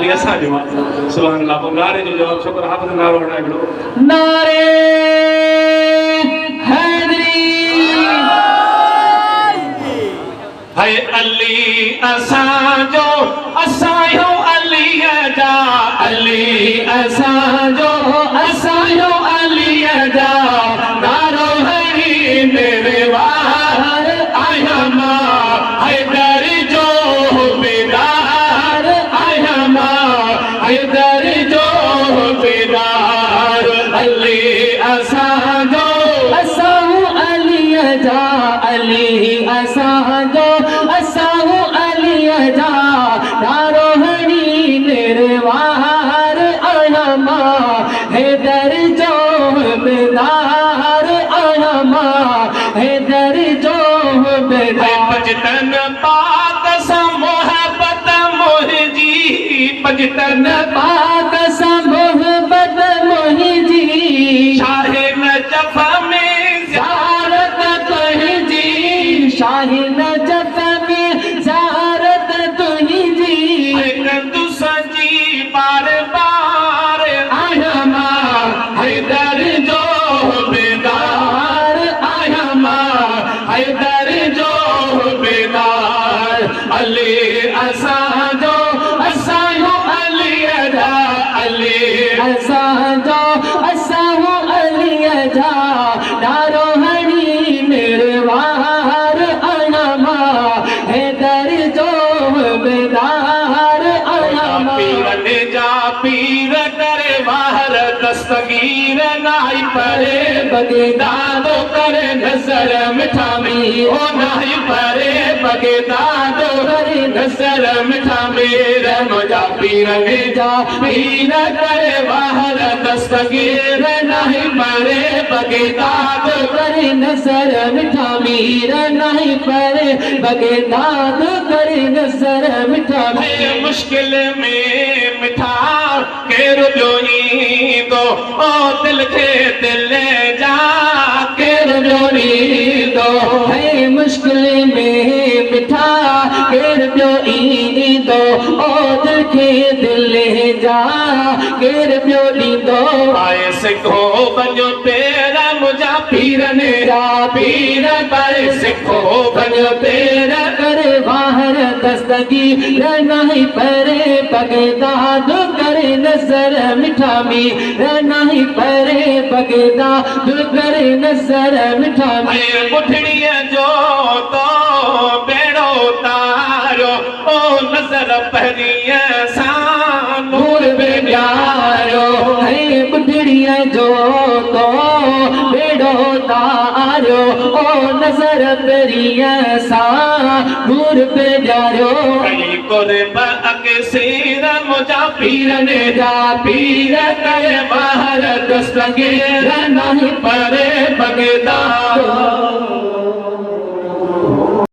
यानी असा जवाब सुभान अल्लाह को नारे जो जवाब शुक्र हाफिज नारो हटाए बिलो नारे हैदरी है अली असा जो असायो अली जा अली असा जो असायो अली जा नारो हरी मेरे वार आया मां हैदर जो बेदार आया मां हैदर जो बेदार अली असा जो असाहू अली जा अली असा जो असाहू अली जा नारो हरी निर्वार आया मां हैदर जो बेदार आया मां हैदर जो बेदार पजतन पाक सा मोहब्बत मोहजी पजतन पाक सा मोहब्बत मोहिजी शाहे नजफ में ज़ियारत तुहिंजी शाही नजफ में ज़ियारत तुहिंजी कंदु सजी बार बार आया मां हैदर जो बेदार आया मां हैदर जो बेदार अली असा जो असायो अली जा अली असा जो असायो अली जा नारो हरी निर्वार आया मां हैदर जो बेदार आया मां पीरने जा पीर करे बाहर दस्तगीर नाई परे बगदादो करे नजर मिठा मी ओ नाई परे बगदादो करे नजर मिठा मेरे मुझा पीरने जा पीर करे बाहर दस्तगीर नहीं परे बगदाद करे नजर मिठा मीर नहीं परे बगदाद करे नजर मिठा ये मुश्किल में मिठा केर जोई दो ओ दिल के दिल जा केर जोड़ी दो है मुश्किल में मिठा केर जोड़ी दो ओ दिल के दिल जा केर जोड़ी दो आए सिखो बनो तेरा मुझा पीरने जा पीर पर सिखो बनो तेरा करे बाहर दस्तगीर नहीं परे बगदाद करे नजर मिठा मी नहीं परे बगदाद करे नजर मिठा मी ये बुठड़िया जो तो बेड़ो तारो ओ नजर पहरिया सा नूर बे प्यारो है बुढ़िया जो तो बेड़ो तारो ओ नजर पेरिया सा नूर पे प्यारो कई कुर्ब अके सीर मुझा पीरने जा पीर करे बाहर दस्तगीर नहीं परे बगदाद